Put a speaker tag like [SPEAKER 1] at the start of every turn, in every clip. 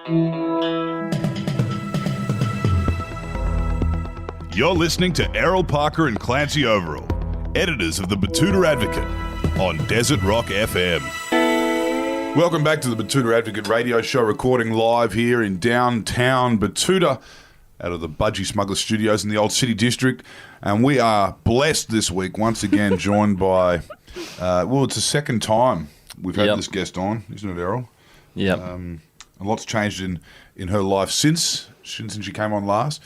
[SPEAKER 1] You're listening to Errol Parker and Clancy Overall, editors of the Betoota Advocate on Desert Rock FM. Welcome back to the Betoota Advocate radio show, recording live here in downtown Betoota out of the Budgie Smuggler Studios in the Old City District. And we are blessed this week, once again, joined by, it's the second time we've had this guest on, isn't it, Errol?
[SPEAKER 2] Yep.
[SPEAKER 1] A lot's changed in her life since she came on last.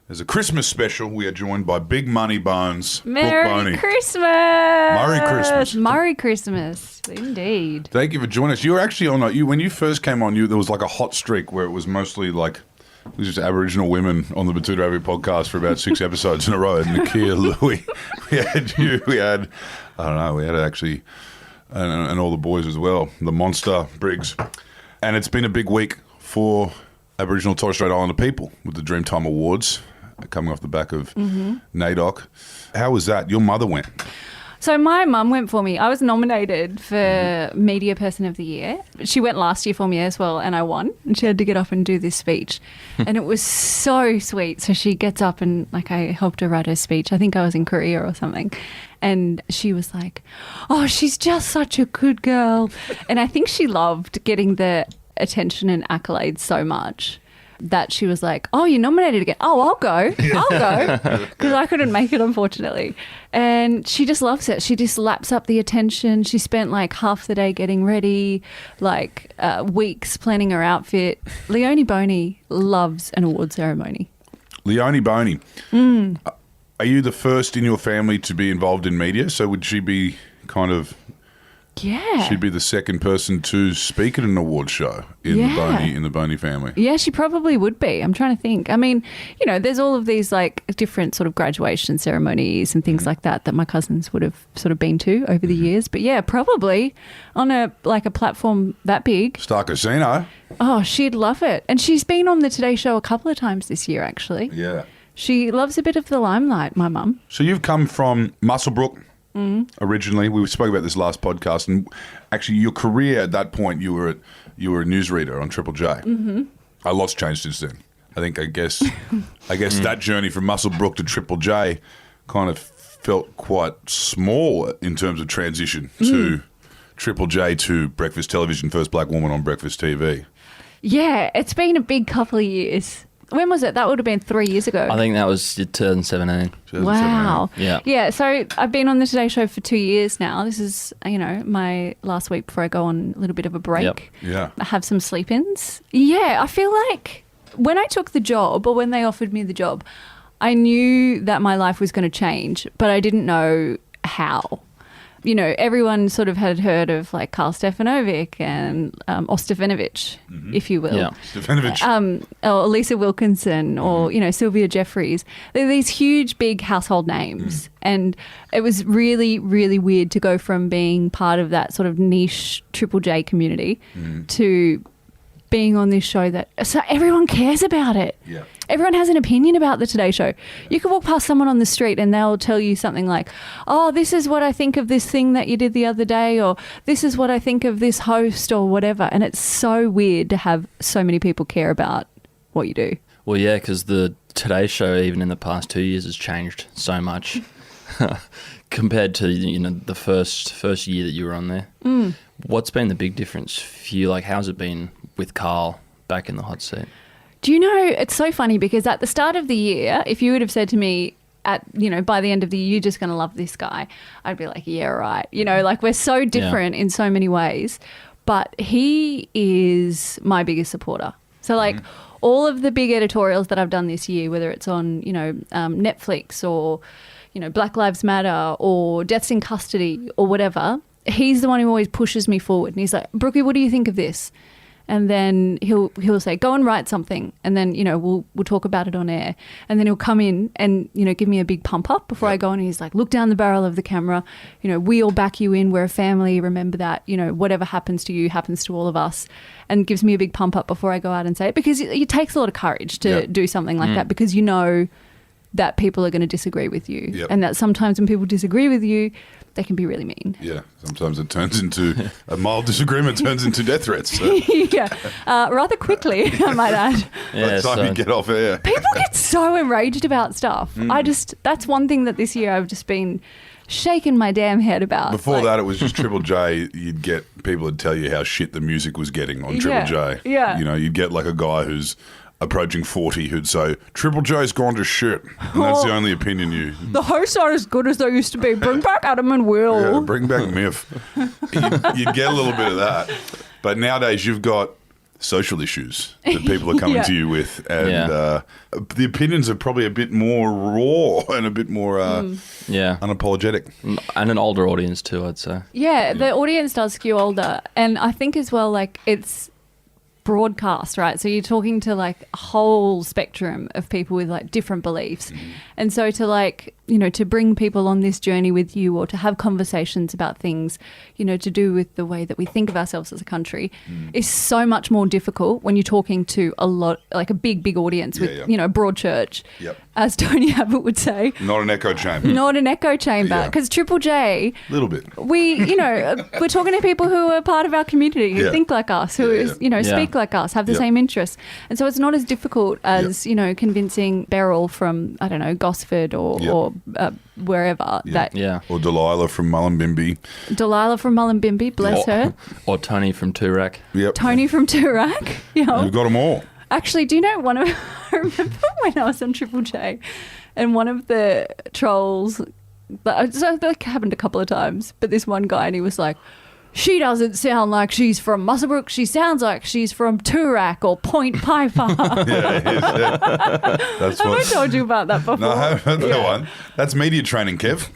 [SPEAKER 1] As a Christmas special, we are joined by Big Money Bones, Brooke Boney.
[SPEAKER 3] Merry Christmas!
[SPEAKER 1] Merry Christmas.
[SPEAKER 3] Merry Christmas, indeed.
[SPEAKER 1] Thank you for joining us. You were actually on, when you first came on, there was like a hot streak where it was mostly like, it was just Aboriginal women on the Betoota Advocate podcast for about 6 episodes in a row. Nakia, Louie, we had you, we had actually, and all the boys as well, the Monster, Briggs. And it's been a big week for Aboriginal Torres Strait Islander people with the Dreamtime Awards coming off the back of NAIDOC. How was that? Your mother went.
[SPEAKER 3] So my mum went for me. I was nominated for Media Person of the Year. She went last year for me as well, and I won. And she had to get up and do this speech. And it was so sweet. So she gets up and, I helped her write her speech. I think I was in Korea or something. And she was like, oh, she's just such a good girl. And I think she loved getting the attention and accolades so much that she was like, oh, you're nominated again. Oh, I'll go. Because I couldn't make it, unfortunately. And she just loves it. She just laps up the attention. She spent half the day getting ready, weeks planning her outfit. Leonie Boney loves an award ceremony.
[SPEAKER 1] Leonie Boney. Are you the first in your family to be involved in media? So would she be
[SPEAKER 3] Yeah.
[SPEAKER 1] She'd be the second person to speak at an award show in the Boney family.
[SPEAKER 3] Yeah, she probably would be. I'm trying to think. I mean, there's all of these different sort of graduation ceremonies and things like that my cousins would have sort of been to over the years. But yeah, probably on a platform that big.
[SPEAKER 1] Star Casino.
[SPEAKER 3] Oh, she'd love it. And she's been on the Today Show a couple of times this year, actually.
[SPEAKER 1] Yeah.
[SPEAKER 3] She loves a bit of the limelight, my mum.
[SPEAKER 1] So you've come from Muswellbrook. Originally, we spoke about this last podcast, and actually, your career at that point, you were a newsreader on Triple J. A lot's changed since then. I guess that journey from Muswellbrook to Triple J kind of felt quite small in terms of transition to Triple J to breakfast television, first black woman on breakfast TV.
[SPEAKER 3] Yeah, it's been a big couple of years. When was it? That would have been 3 years ago.
[SPEAKER 2] I think that was 2017.
[SPEAKER 3] Wow.
[SPEAKER 2] Yeah.
[SPEAKER 3] Yeah, so I've been on the Today Show for 2 years now. This is, my last week before I go on a little bit of a break.
[SPEAKER 2] Yep.
[SPEAKER 1] Yeah.
[SPEAKER 3] I have some sleep-ins. Yeah, I feel like when I took the job or when they offered me the job, I knew that my life was going to change, but I didn't know how. Everyone sort of had heard of Karl Stefanovic and Ostefanovic, if you will.
[SPEAKER 2] Yeah.
[SPEAKER 1] Stefanovic.
[SPEAKER 3] Or Lisa Wilkinson or, Sylvia Jeffries. They're these huge, big household names. And it was really, really weird to go from being part of that sort of niche Triple J community to being on this show so everyone cares about it.
[SPEAKER 1] Yeah.
[SPEAKER 3] Everyone has an opinion about the Today Show. You could walk past someone on the street and they'll tell you something like, oh, this is what I think of this thing that you did the other day, or this is what I think of this host or whatever. And it's so weird to have so many people care about what you do.
[SPEAKER 2] Well, yeah, because the Today Show, even in the past 2 years, has changed so much compared to the first year that you were on there. What's been the big difference for you? How's it been with Carl back in the hot seat?
[SPEAKER 3] Do you know, it's so funny because at the start of the year, if you would have said to me by the end of the year, you're just going to love this guy, I'd be like, yeah, right. We're so different in so many ways, but he is my biggest supporter. So all of the big editorials that I've done this year, whether it's on, Netflix or, Black Lives Matter or Deaths in Custody or whatever, he's the one who always pushes me forward. And he's like, Brookie, what do you think of this? And then he'll say, go and write something. And then, we'll talk about it on air. And then he'll come in and, give me a big pump up before I go on. And he's like, look down the barrel of the camera. We all back you in. We're a family. Remember that, whatever happens to you happens to all of us. And gives me a big pump up before I go out and say it. Because it takes a lot of courage to do something like that because that people are going to disagree with you.
[SPEAKER 1] Yep.
[SPEAKER 3] And that sometimes when people disagree with you, they can be really mean.
[SPEAKER 1] Yeah, sometimes it turns into a mild disagreement turns into death threats. So.
[SPEAKER 3] Yeah, rather quickly, I might add.
[SPEAKER 1] By the time you get off air.
[SPEAKER 3] People get so enraged about stuff. That's one thing that this year I've just been shaking my damn head about.
[SPEAKER 1] Before that, it was just Triple J. You'd get people would tell you how shit the music was getting on Triple J.
[SPEAKER 3] Yeah.
[SPEAKER 1] You know, you'd get like a guy who's approaching 40 who'd say, Triple J's gone to shit. And that's the only opinion you...
[SPEAKER 3] The hosts aren't as good as they used to be. Bring back Adam and Will.
[SPEAKER 1] Yeah, bring back Miff. You'd get a little bit of that. But nowadays, you've got social issues that people are coming to you with. And the opinions are probably a bit more raw and a bit more unapologetic.
[SPEAKER 2] And an older audience too, I'd say.
[SPEAKER 3] Yeah, the audience does skew older. And I think as well, like, it's broadcast, right? So you're talking to like a whole spectrum of people with like different beliefs. And so to like, you know, to bring people on this journey with you or to have conversations about things, you know, to do with the way that we think of ourselves as a country is so much more difficult when you're talking to a lot, like a big audience with, you know, a broad church, as Tony Abbott would say.
[SPEAKER 1] Not an echo chamber.
[SPEAKER 3] Not an echo chamber. Because Triple J,
[SPEAKER 1] little bit.
[SPEAKER 3] you know, we're talking to people who are part of our community, who think like us, who you know, speak like us, have the same interests. And so it's not as difficult as, you know, convincing Beryl from, I don't know, Gosford or wherever.
[SPEAKER 1] Or Delilah from Mullumbimby.
[SPEAKER 3] Delilah from Mullumbimby, bless her.
[SPEAKER 2] Or Tony from Toorak.
[SPEAKER 1] Yep.
[SPEAKER 3] Tony from Toorak. You know.
[SPEAKER 1] We've got them all.
[SPEAKER 3] Actually, do you know I remember when I was on Triple J and one of the trolls, so that happened a couple of times, but this one guy and he was like, she doesn't sound like she's from Muswellbrook. She sounds like she's from Toorak or Point Piper.
[SPEAKER 1] That's
[SPEAKER 3] Have I told you about that before?
[SPEAKER 1] No, I haven't. That one. That's media training, Kev.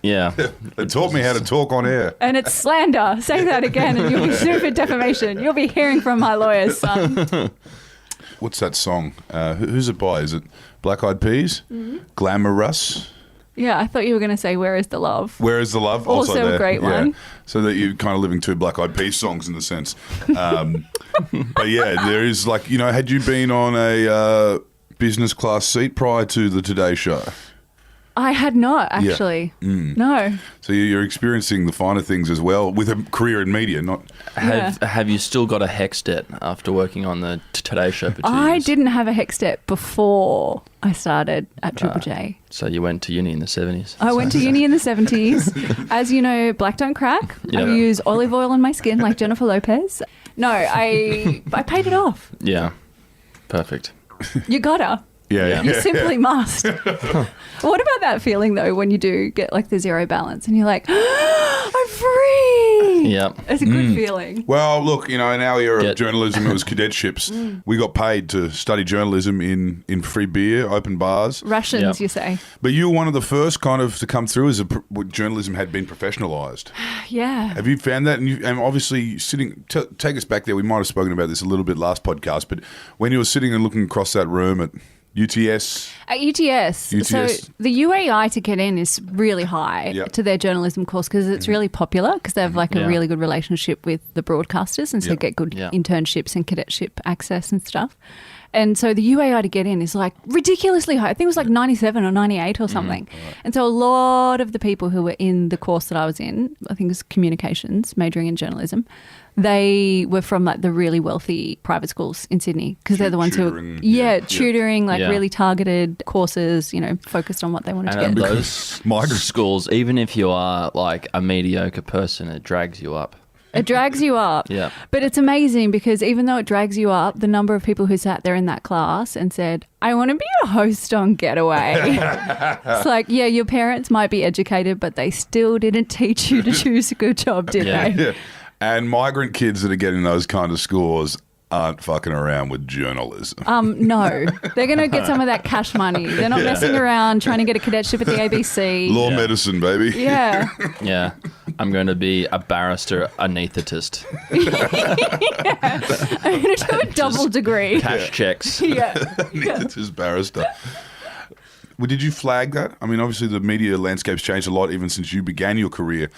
[SPEAKER 2] Yeah.
[SPEAKER 1] They taught me how to talk on air.
[SPEAKER 3] And it's slander. Say that again and you'll be sued for defamation. You'll be hearing from my lawyers, son.
[SPEAKER 1] What's that song? Who's it by? Is it Black Eyed Peas? Glamorous?
[SPEAKER 3] Yeah, I thought you were going to say Where Is the Love?
[SPEAKER 1] Where Is the Love?
[SPEAKER 3] Also
[SPEAKER 1] there.
[SPEAKER 3] a great one.
[SPEAKER 1] So that you're kind of living two Black Eyed Peas songs in the sense. But yeah, there is like, you know, had you been on a business class seat prior to the Today Show?
[SPEAKER 3] I had not, actually. No.
[SPEAKER 1] So you're experiencing the finer things as well with a career in media, not...
[SPEAKER 2] Have you still got a HECS debt after working on the Today Show for 2 years?
[SPEAKER 3] I didn't have a HECS debt before I started at Triple J.
[SPEAKER 2] So you went to uni in the 70s?
[SPEAKER 3] I went to uni in the 70s. As you know, black don't crack. I use olive oil on my skin like Jennifer Lopez. No, I paid it off.
[SPEAKER 2] Yeah. Perfect.
[SPEAKER 3] You gotta.
[SPEAKER 1] Yeah.
[SPEAKER 3] You simply must. What about that feeling, though, when you do get like the zero balance and you're like, I'm free?
[SPEAKER 2] Yeah.
[SPEAKER 3] It's a good feeling.
[SPEAKER 1] Well, look, you know, in our era of journalism, it was cadetships. We got paid to study journalism in free beer, open bars.
[SPEAKER 3] Rations, you say?
[SPEAKER 1] But you were one of the first kind of to come through as journalism had been professionalised.
[SPEAKER 3] Yeah.
[SPEAKER 1] Have you found that? And obviously sitting, take us back there. We might have spoken about this a little bit last podcast, but when you were sitting and looking across that room at UTS.
[SPEAKER 3] At UTS. So the UAI to get in is really high to their journalism course because it's really popular because they have like a really good relationship with the broadcasters and so get good internships and cadetship access and stuff. And so the UAI to get in is like ridiculously high. I think it was like 97 or 98 or something. Right. And so a lot of the people who were in the course that I was in, I think it was communications, majoring in journalism, they were from like the really wealthy private schools in Sydney because they're the ones who are tutoring, like really targeted courses, you know, focused on what they wanted to get.
[SPEAKER 2] And those migrant schools, even if you are like a mediocre person, it drags you up.
[SPEAKER 3] It drags you up.
[SPEAKER 2] Yeah.
[SPEAKER 3] But it's amazing because even though it drags you up, the number of people who sat there in that class and said, I want to be a host on Getaway. It's like, yeah, your parents might be educated, but they still didn't teach you to choose a good job, did they?
[SPEAKER 1] Yeah. And migrant kids that are getting those kind of scores aren't fucking around with journalism.
[SPEAKER 3] No. They're going to get some of that cash money. They're not messing around trying to get a cadetship at the ABC.
[SPEAKER 1] Law medicine, baby.
[SPEAKER 3] Yeah.
[SPEAKER 2] Yeah. I'm going to be a barrister anaesthetist.
[SPEAKER 3] I'm going to do a double degree.
[SPEAKER 2] Cash checks.
[SPEAKER 1] Anaesthetist barrister. Well, did you flag that? I mean, obviously the media landscape's changed a lot even since you began your career.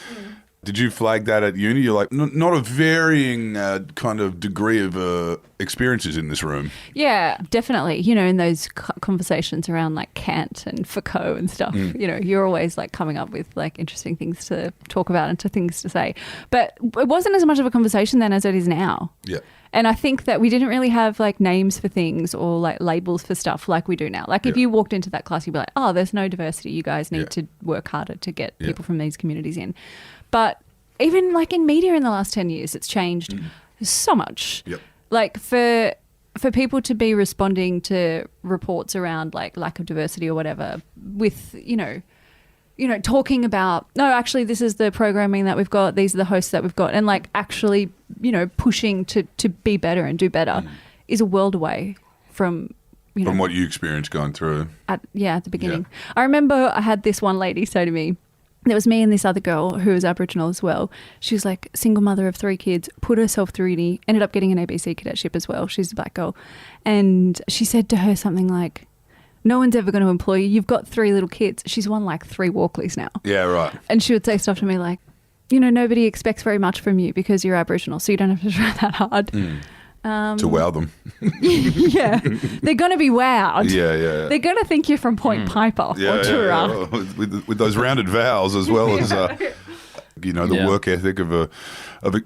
[SPEAKER 1] Did you flag that at uni? You're like, not a varying kind of degree of experiences in this room.
[SPEAKER 3] Yeah, definitely. You know, in those conversations around like Kant and Foucault and stuff, you know, you're always like coming up with like interesting things to talk about and things to say. But it wasn't as much of a conversation then as it is now.
[SPEAKER 1] Yeah.
[SPEAKER 3] And I think that we didn't really have like names for things or like labels for stuff like we do now. Like if you walked into that class, you'd be like, oh, there's no diversity. You guys need to work harder to get people from these communities in. But even like in media in the last 10 years, it's changed so much.
[SPEAKER 1] Yep.
[SPEAKER 3] Like for people to be responding to reports around like lack of diversity or whatever with, you know, talking about, no, actually this is the programming that we've got, these are the hosts that we've got, and like actually, you know, pushing to be better and do better is a world away from, you know.
[SPEAKER 1] From what you experienced going through.
[SPEAKER 3] At the beginning. Yeah. I remember I had this one lady say to me, there was me and this other girl who was Aboriginal as well. She was like single mother of 3 kids, put herself through uni, ended up getting an ABC cadetship as well. She's a black girl. And she said to her something like, no one's ever going to employ you. You've got 3 little kids. She's won like 3 Walkleys now. Yeah,
[SPEAKER 1] right.
[SPEAKER 3] And she would say stuff to me like, you know, nobody expects very much from you because you're Aboriginal, so you don't have to try that hard.
[SPEAKER 1] To wow them.
[SPEAKER 3] Yeah. They're going to be wowed.
[SPEAKER 1] Yeah.
[SPEAKER 3] They're going to think you're from Point Piper or Tura.
[SPEAKER 1] Well, with those rounded vowels as well as, you know, the work ethic of a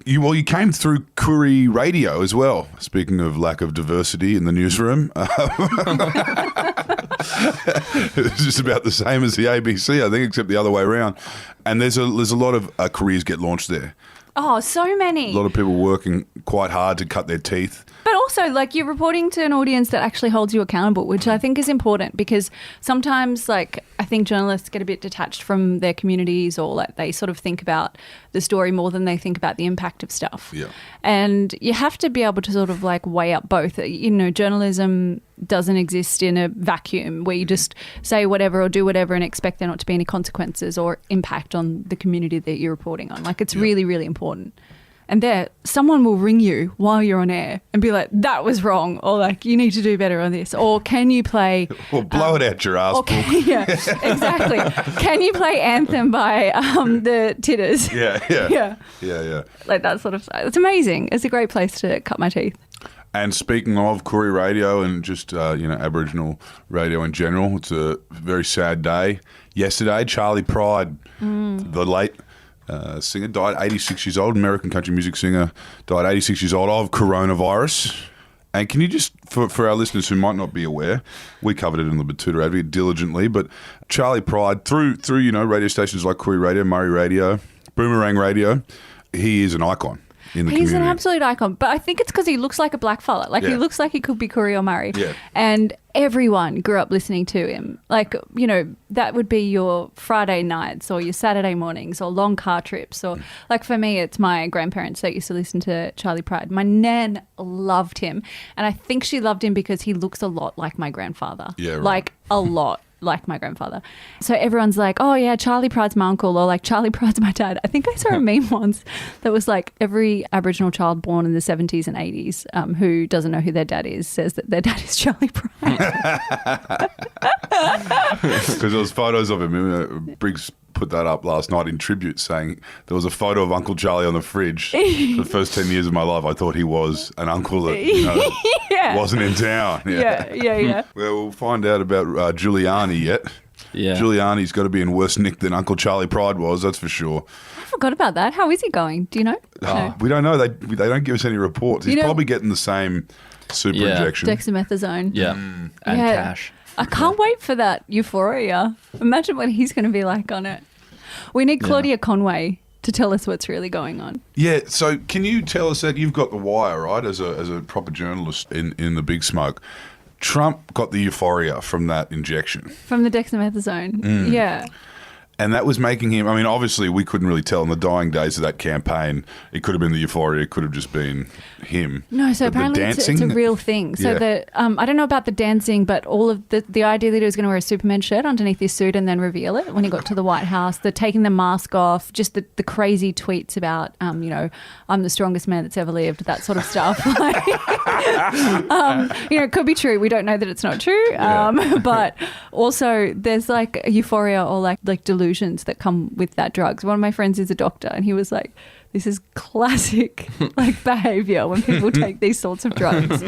[SPEAKER 1] you came through Koori Radio as well. Speaking of lack of diversity in the newsroom. It's just about the same as the ABC, I think, except the other way around. And there's a lot of careers get launched there.
[SPEAKER 3] Oh, so many.
[SPEAKER 1] A lot of people working quite hard to cut their teeth.
[SPEAKER 3] But also, like, you're reporting to an audience that actually holds you accountable, which I think is important because sometimes, like, I think journalists get a bit detached from their communities or, like, they sort of think about the story more than they think about the impact of stuff.
[SPEAKER 1] Yeah.
[SPEAKER 3] And you have to be able to sort of, like, weigh up both. You know, journalism doesn't exist in a vacuum where you just say whatever or do whatever and expect there not to be any consequences or impact on the community that you're reporting on. Like, it's really, really important. And someone will ring you while you're on air and be like, that was wrong, or like, you need to do better on this, or can you play...
[SPEAKER 1] Or blow it out your ass,
[SPEAKER 3] yeah, exactly. Can you play Anthem by the Titters?
[SPEAKER 1] Yeah.
[SPEAKER 3] Like that sort of stuff. It's amazing. It's a great place to cut my teeth.
[SPEAKER 1] And speaking of Koori Radio and just, you know, Aboriginal radio in general, it's a very sad day. Yesterday, Charlie Pride, the late... singer, died 86 years old, American country music singer, died 86 years old of coronavirus. And can you just, for our listeners who might not be aware, we covered it in the Betoota Advocate diligently, but Charlie Pride, through you know, radio stations like Koori Radio, Murray Radio, Boomerang Radio, he is an icon in the community.
[SPEAKER 3] He's an absolute icon. But I think it's because he looks like a black fella. Like, he looks like he could be Koori or Murray.
[SPEAKER 1] Yeah.
[SPEAKER 3] And everyone grew up listening to him. Like, you know, that would be your Friday nights or your Saturday mornings or long car trips. Or, like, for me, it's my grandparents that used to listen to Charlie Pride. My nan loved him. And I think she loved him because he looks a lot like my grandfather.
[SPEAKER 1] Yeah, right.
[SPEAKER 3] Like, a lot like my grandfather. So everyone's like, oh yeah, Charlie Pride's my uncle, or like Charlie Pride's my dad. I think I saw a meme once that was like every Aboriginal child born in the 70s and 80s who doesn't know who their dad is says that their dad is Charlie Pride.
[SPEAKER 1] Because there was photos of him. Briggs put that up last night in tribute, saying there was a photo of Uncle Charlie on the fridge. For the first 10 years of my life, I thought he was an uncle that, you know, wasn't in town.
[SPEAKER 3] Yeah.
[SPEAKER 1] Well, we'll find out about Giuliani yet.
[SPEAKER 2] Yeah.
[SPEAKER 1] Giuliani's got to be in worse nick than Uncle Charlie Pride was, that's for sure.
[SPEAKER 3] I forgot about that. How is he going? Do you know?
[SPEAKER 1] No. We don't know. They don't give us any reports. He's probably getting the same super injection.
[SPEAKER 3] Dexamethasone.
[SPEAKER 2] Yeah. And cash.
[SPEAKER 3] I can't wait for that euphoria. Imagine what he's going to be like on it. We need Claudia Conway to tell us what's really going on.
[SPEAKER 1] Yeah, so can you tell us that you've got The Wire, right, as a proper journalist in the big smoke. Trump got the euphoria from that injection.
[SPEAKER 3] From the dexamethasone. Yeah.
[SPEAKER 1] And that was making him, I mean, obviously we couldn't really tell in the dying days of that campaign. It could have been the euphoria. It could have just been him.
[SPEAKER 3] No, so
[SPEAKER 1] but
[SPEAKER 3] apparently it's a real thing. So I don't know about the dancing, but all of the idea that he was going to wear a Superman shirt underneath his suit and then reveal it when he got to the White House, the taking the mask off, just the crazy tweets about, you know, I'm the strongest man that's ever lived, that sort of stuff. Like, you know, it could be true. We don't know that it's not true. But also there's like a euphoria or like delusion delusions that come with that drug. So one of my friends is a doctor, and he was like, this is classic like behavior when people take these sorts of drugs.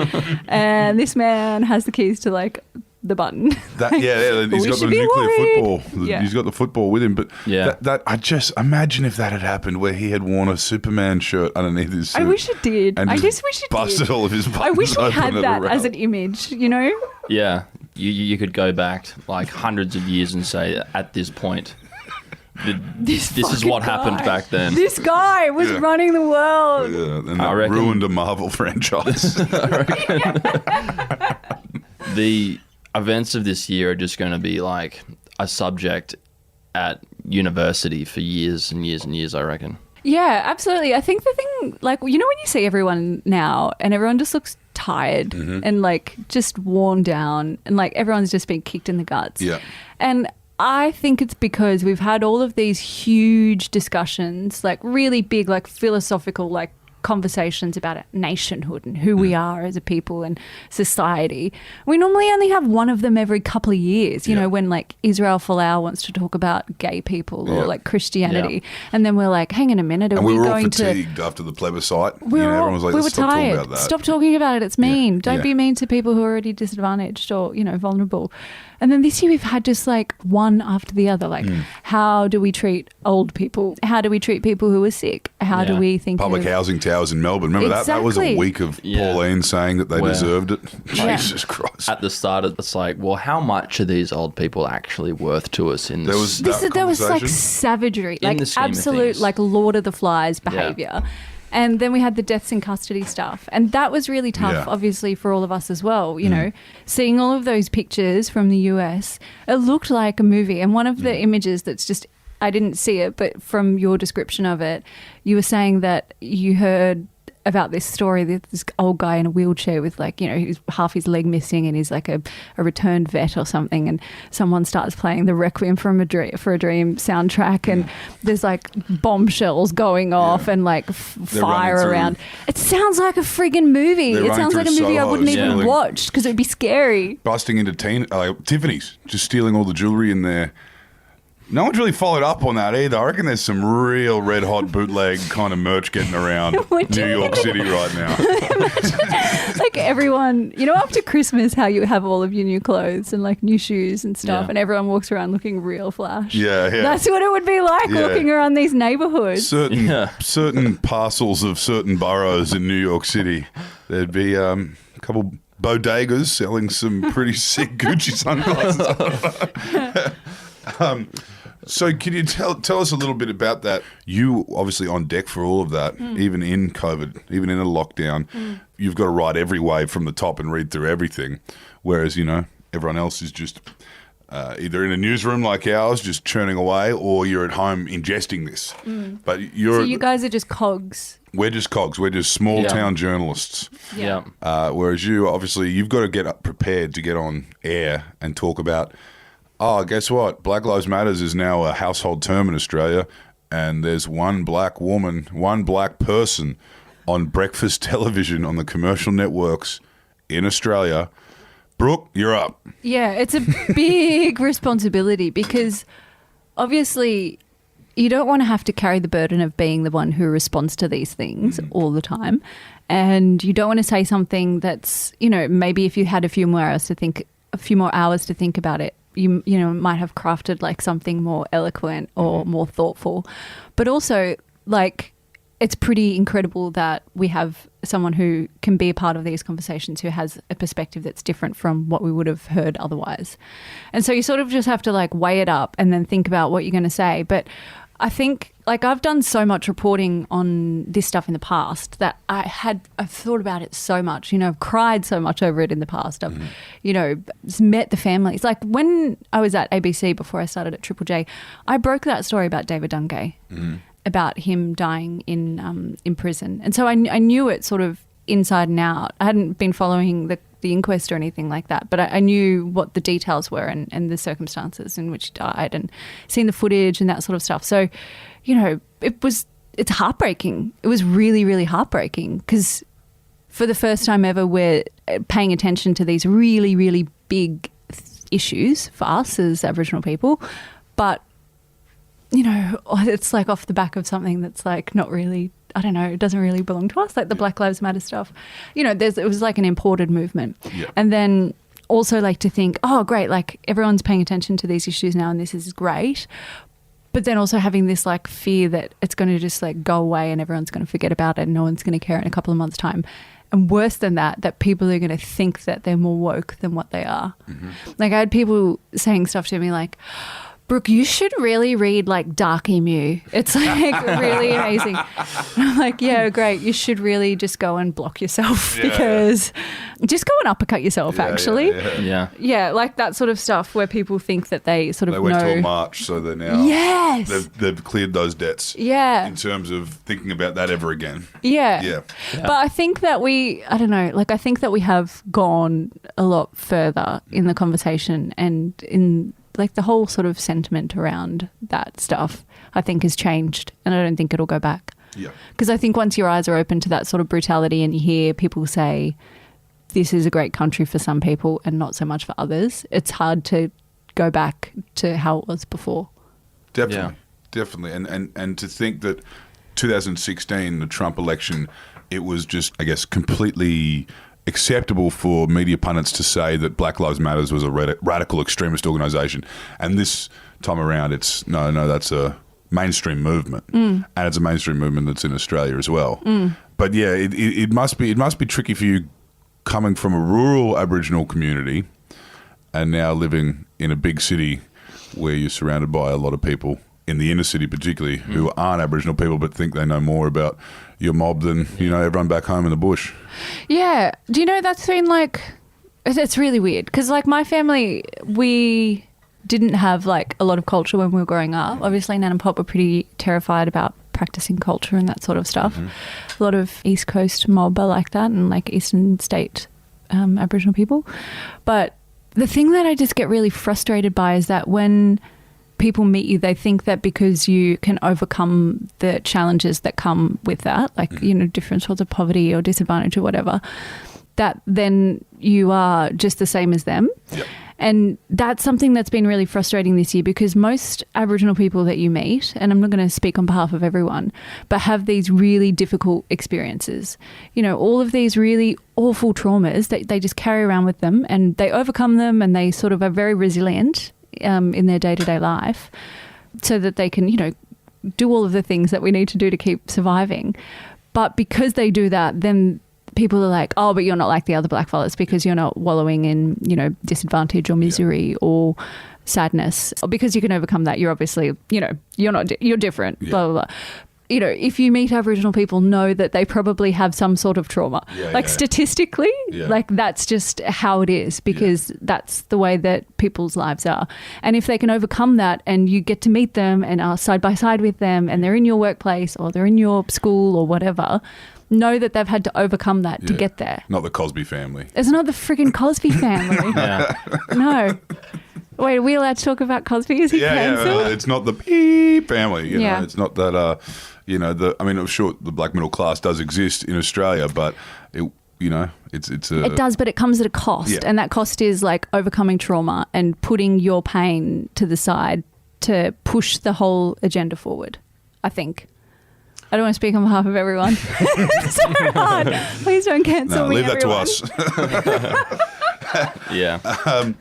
[SPEAKER 3] And this man has the keys to like the button.
[SPEAKER 1] He's got the nuclear football.
[SPEAKER 3] Yeah.
[SPEAKER 1] He's got the football with him. But
[SPEAKER 2] Yeah.
[SPEAKER 1] that I just imagine if that had happened where he had worn a Superman shirt underneath his suit.
[SPEAKER 3] I wish it did.
[SPEAKER 1] And
[SPEAKER 3] I
[SPEAKER 1] just
[SPEAKER 3] just wish it
[SPEAKER 1] busted
[SPEAKER 3] did.
[SPEAKER 1] all of his buttons.
[SPEAKER 3] I wish we
[SPEAKER 1] open
[SPEAKER 3] had
[SPEAKER 1] at a
[SPEAKER 3] that as
[SPEAKER 1] rally.
[SPEAKER 3] an image, you know?
[SPEAKER 2] Yeah, you could go back like hundreds of years and say at this point, this is
[SPEAKER 3] fucking
[SPEAKER 2] what happened
[SPEAKER 3] guy.
[SPEAKER 2] back then.
[SPEAKER 3] This guy was
[SPEAKER 1] Yeah.
[SPEAKER 3] running the world.
[SPEAKER 1] Yeah, and
[SPEAKER 2] I
[SPEAKER 1] that
[SPEAKER 2] reckon-
[SPEAKER 1] ruined a Marvel franchise.
[SPEAKER 2] The events of this year are just going to be like a subject at university for years and years and years, I reckon.
[SPEAKER 3] Yeah, absolutely. I think the thing, like, you know, when you see everyone now and everyone just looks tired and like just worn down and like everyone's just been kicked in the guts.
[SPEAKER 1] Yeah.
[SPEAKER 3] And I think it's because we've had all of these huge discussions, like really big, like philosophical, like conversations about nationhood and who we are as a people and society. We normally only have one of them every couple of years, you know, when like Israel Folau wants to talk about gay people or like Christianity. And then we're like, hang on a minute, are
[SPEAKER 1] And
[SPEAKER 3] we
[SPEAKER 1] we were all
[SPEAKER 3] going to...
[SPEAKER 1] fatigued after the plebiscite.
[SPEAKER 3] We
[SPEAKER 1] Everyone was like,
[SPEAKER 3] were
[SPEAKER 1] let's stop talking
[SPEAKER 3] tired.
[SPEAKER 1] about that.
[SPEAKER 3] Stop talking about it. It's mean. Don't
[SPEAKER 1] Yeah.
[SPEAKER 3] be mean to people who are already disadvantaged or, you know, vulnerable. And then this year we've had just like one after the other. Like, how do we treat old people? How do we treat people who are sick? How do
[SPEAKER 2] Yeah.
[SPEAKER 3] we think
[SPEAKER 1] Public
[SPEAKER 3] of...
[SPEAKER 1] housing towers in Melbourne. Remember that was a
[SPEAKER 3] Exactly.
[SPEAKER 1] week of
[SPEAKER 2] Yeah.
[SPEAKER 1] Pauline saying that they
[SPEAKER 2] Where-
[SPEAKER 1] deserved it.
[SPEAKER 3] Yeah.
[SPEAKER 1] Jesus Christ.
[SPEAKER 2] At the start, it's like, well, how much are these old people actually worth to us in
[SPEAKER 1] There
[SPEAKER 2] this?
[SPEAKER 1] was-
[SPEAKER 3] There was like
[SPEAKER 1] conversation?
[SPEAKER 3] savagery,
[SPEAKER 2] In
[SPEAKER 3] like
[SPEAKER 2] the scheme of
[SPEAKER 3] absolute
[SPEAKER 2] things.
[SPEAKER 3] like Lord of the Flies behavior. And then we had the deaths in custody stuff. And that was really tough,
[SPEAKER 1] Yeah.
[SPEAKER 3] obviously, for all of us as well. You know, seeing all of those pictures from the US, it looked like a movie. And one of the images that's just, I didn't see it, but from your description of it, you were saying that you heard about this story that this old guy in a wheelchair with like, you know, he's half his leg missing and he's like a returned vet or something, and someone starts playing the Requiem for a Dream soundtrack and there's like bombshells going off and like
[SPEAKER 1] They're
[SPEAKER 3] fire
[SPEAKER 1] running through-
[SPEAKER 3] around. It sounds like a friggin' movie.
[SPEAKER 1] They're
[SPEAKER 3] It
[SPEAKER 1] running
[SPEAKER 3] sounds like a
[SPEAKER 1] through
[SPEAKER 3] movie I wouldn't
[SPEAKER 1] Soho,
[SPEAKER 3] even
[SPEAKER 1] stealing-
[SPEAKER 3] watch because it would be scary.
[SPEAKER 1] Busting into Tiffany's, just stealing all the jewelry in there. No one's really followed up on that either. I reckon there's some real red hot bootleg kind of merch getting around
[SPEAKER 3] What do
[SPEAKER 1] New
[SPEAKER 3] you
[SPEAKER 1] York
[SPEAKER 3] mean?
[SPEAKER 1] City right now.
[SPEAKER 3] Like everyone, you know, after Christmas, how you have all of your new clothes and like new shoes and stuff,
[SPEAKER 2] Yeah.
[SPEAKER 3] and everyone walks around looking real flash.
[SPEAKER 1] Yeah.
[SPEAKER 3] That's what it would be like
[SPEAKER 1] Yeah.
[SPEAKER 3] walking around these neighborhoods.
[SPEAKER 1] Certain parcels of certain boroughs in New York City, there'd be a couple bodegas selling some pretty sick Gucci sunglasses. So can you tell us a little bit about that? You obviously on deck for all of that, even in COVID, even in a lockdown. You've got to ride every wave from the top and read through everything, whereas, you know, everyone else is just either in a newsroom like ours, just churning away, or you're at home ingesting this. But
[SPEAKER 3] So you guys are just cogs.
[SPEAKER 1] we're just cogs. We're just small town journalists.
[SPEAKER 2] Yeah.
[SPEAKER 1] Whereas you, obviously, you've got to get up prepared to get on air and talk about, oh, guess what? Black Lives Matters is now a household term in Australia, and there's one black woman, one black person on breakfast television on the commercial networks in Australia. Brooke, you're up.
[SPEAKER 3] Yeah, it's a big responsibility because obviously you don't want to have to carry the burden of being the one who responds to these things all the time. And you don't want to say something that's, you know, maybe if you had a few more hours to think about it, you know, might have crafted like something more eloquent or more thoughtful. But also, like, it's pretty incredible that we have someone who can be a part of these conversations who has a perspective that's different from what we would have heard otherwise. And so you sort of just have to like weigh it up and then think about what you're going to say. But I think, like, I've done so much reporting on this stuff in the past that I've thought about it so much, you know, I've cried so much over it in the past. I've, you know, met the families. Like when I was at ABC before I started at Triple J, I broke that story about David Dungay, about him dying in prison. And so I knew it sort of inside and out. I hadn't been following the inquest or anything like that, but I knew what the details were and the circumstances in which he died and seen the footage and that sort of stuff. So, you know, it's heartbreaking. It was really, really heartbreaking because for the first time ever, we're paying attention to these really, really big issues for us as Aboriginal people, but it's like off the back of something that's like not really, I don't know, it doesn't really belong to us, like the Black Lives Matter stuff. It was like an imported movement.
[SPEAKER 1] Yeah.
[SPEAKER 3] And then also like to think, oh, great, like everyone's paying attention to these issues now and this is great. But then also having this like fear that it's going to just like go away and everyone's going to forget about it and no one's going to care in a couple of months' time. And worse than that, that people are going to think that they're more woke than what they are. Mm-hmm. Like I had people saying stuff to me like, Brooke, you should really read like Dark Emu. It's like really amazing. And I'm like, yeah, great. You should really just go and block yourself because just go and uppercut yourself actually. Yeah, like that sort of stuff where people think that they sort of
[SPEAKER 1] They went
[SPEAKER 3] know.
[SPEAKER 1] to a march, so they're now they've cleared those debts.
[SPEAKER 3] Yeah.
[SPEAKER 1] In terms of thinking about that ever again.
[SPEAKER 3] Yeah. But I think that I think that we have gone a lot further in the conversation and in like the whole sort of sentiment around that stuff, I think has changed and I don't think it'll go back.
[SPEAKER 1] Yeah.
[SPEAKER 3] Because I think once your eyes are open to that sort of brutality and you hear people say this is a great country for some people and not so much for others, it's hard to go back to how it was before.
[SPEAKER 1] Definitely. And to think that 2016, the Trump election, it was just, I guess, completely acceptable for media pundits to say that Black Lives Matter was a radical extremist organisation, and this time around it's no, that's a mainstream movement, and it's a mainstream movement that's in Australia as well. But yeah, it must be tricky for you coming from a rural Aboriginal community and now living in a big city where you're surrounded by a lot of people in the inner city, particularly who aren't Aboriginal people but think they know more about your mob than everyone back home in the bush.
[SPEAKER 3] Yeah. Do you know that's been like, it's really weird because like my family, we didn't have like a lot of culture when we were growing up. Obviously Nan and Pop were pretty terrified about practicing culture and that sort of stuff. A lot of East Coast mob are like that and like Eastern State Aboriginal people. But the thing that I just get really frustrated by is that when people meet you, they think that because you can overcome the challenges that come with that, like, different sorts of poverty or disadvantage or whatever, that then you are just the same as them. Yep. And that's something that's been really frustrating this year because most Aboriginal people that you meet, and I'm not going to speak on behalf of everyone, but have these really difficult experiences. All of these really awful traumas that they just carry around with them and they overcome them and they sort of are very resilient in their day-to-day life so that they can, do all of the things that we need to do to keep surviving. But because they do that, then people are like, oh, but you're not like the other blackfellas because you're not wallowing in, disadvantage or misery or sadness. Because you can overcome that, you're obviously, you're different, blah, blah, blah. If you meet Aboriginal people, know that they probably have some sort of trauma. Statistically, like that's just how it is because that's the way that people's lives are. And if they can overcome that and you get to meet them and are side by side with them and they're in your workplace or they're in your school or whatever, know that they've had to overcome that to get there.
[SPEAKER 1] Not the Cosby family.
[SPEAKER 3] It's not the friggin' Cosby family. No. Wait, are we allowed to talk about Cosby? Is he cancelled?
[SPEAKER 1] It's not the Beep family. It's not that. I'm sure the black middle class does exist in Australia, but it does, but it comes at a cost, and that cost is like overcoming trauma and putting your pain to the side to push the whole agenda forward. I think. I don't want to speak on behalf of everyone. It's so hard. Please don't cancel me. Leave that
[SPEAKER 3] everyone.
[SPEAKER 1] to us.
[SPEAKER 2] Yeah.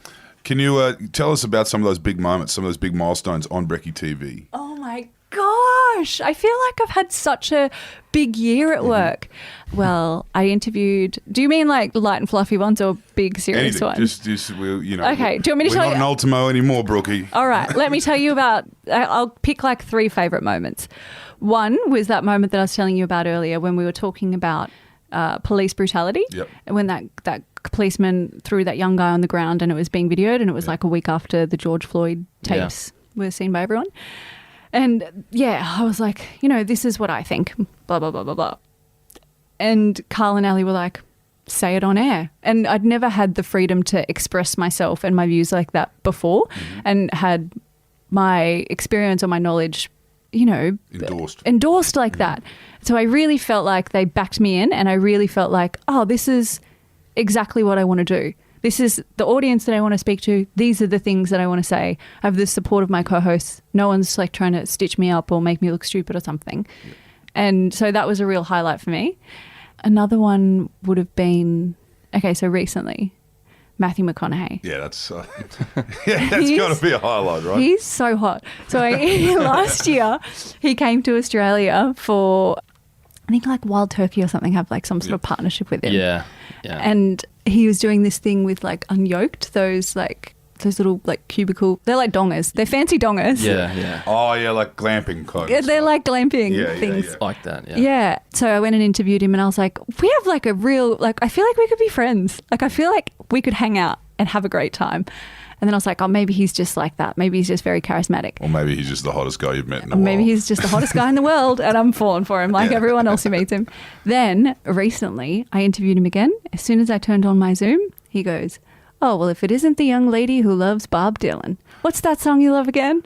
[SPEAKER 1] Can you tell us about some of those big moments, some of those big milestones on Brekkie TV?
[SPEAKER 3] Oh my gosh. I feel like I've had such a big year at work. Well, I interviewed, do you mean like light and fluffy ones or big serious
[SPEAKER 1] Anything.
[SPEAKER 3] ones?
[SPEAKER 1] Just okay. Do you
[SPEAKER 3] want me to
[SPEAKER 1] we're
[SPEAKER 3] tell
[SPEAKER 1] not
[SPEAKER 3] you?
[SPEAKER 1] an Ultimo anymore, Brookie.
[SPEAKER 3] All right. Let me tell you about, I'll pick like 3 favourite moments. One was that moment that I was telling you about earlier when we were talking about police brutality.
[SPEAKER 1] Yep.
[SPEAKER 3] And when that policeman threw that young guy on the ground and it was being videoed and it was like a week after the George Floyd tapes were seen by everyone. And I was like, this is what I think, blah, blah, blah, blah, blah. And Carl and Ali were like, say it on air. And I'd never had the freedom to express myself and my views like that before and had my experience or my knowledge endorsed like that. So I really felt like they backed me in and I really felt like, oh, this is exactly what I want to do. This is the audience that I want to speak to. These are the things that I want to say. I have the support of my co-hosts. No one's like trying to stitch me up or make me look stupid or something. Yeah. And so that was a real highlight for me. Another one would have been, okay, so recently, Matthew McConaughey.
[SPEAKER 1] Yeah, that's got to be a highlight, right?
[SPEAKER 3] He's so hot. So last year, he came to Australia for, I think like Wild Turkey or something, have like some sort of partnership with him.
[SPEAKER 2] Yeah.
[SPEAKER 3] And he was doing this thing with like Unyoked, those little like cubicle, they're like dongers. They're fancy dongers.
[SPEAKER 2] Yeah.
[SPEAKER 1] Oh, yeah, like glamping clothes.
[SPEAKER 3] Yeah, they're like glamping things.
[SPEAKER 1] Yeah.
[SPEAKER 2] Like that, yeah.
[SPEAKER 3] Yeah. So I went and interviewed him and I was like, we have like a real, like, I feel like we could be friends. Like, I feel like we could hang out and have a great time. And then I was like, oh, maybe he's just like that. Maybe he's just very charismatic.
[SPEAKER 1] Or maybe he's just the hottest guy you've met in a while.
[SPEAKER 3] Maybe he's just the hottest guy in the world and I'm falling for him like everyone else who meets him. Then recently I interviewed him again. As soon as I turned on my Zoom, he goes, oh, well, if it isn't the young lady who loves Bob Dylan, what's that song you love again?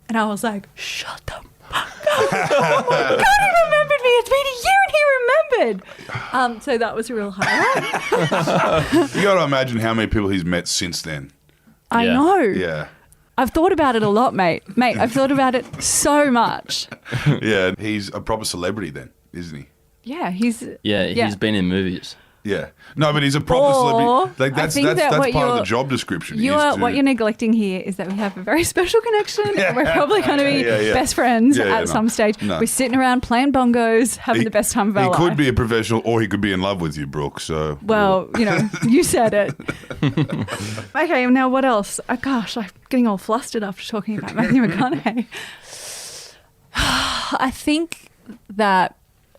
[SPEAKER 3] And I was like, shut the fuck up. Oh my God, he remembered me. It's been a year and he remembered. So that was a real highlight.
[SPEAKER 1] You got to imagine how many people he's met since then.
[SPEAKER 3] I know.
[SPEAKER 1] Yeah.
[SPEAKER 3] I've thought about it a lot, mate. Mate, I've thought about it so much.
[SPEAKER 1] Yeah, he's a proper celebrity then, isn't he?
[SPEAKER 3] Yeah, he's
[SPEAKER 2] been in movies.
[SPEAKER 1] Yeah. No, but he's a proper celebrity. Like that's part of the job description.
[SPEAKER 3] What you're neglecting here is that we have a very special connection and we're probably going to be best friends at some stage. No. We're sitting around playing bongos, having the best time of our life.
[SPEAKER 1] He could be a professional or he could be in love with you, Brooke. So
[SPEAKER 3] well, you said it. Okay, now what else? Oh, gosh, I'm getting all flustered after talking about Matthew McConaughey. I think that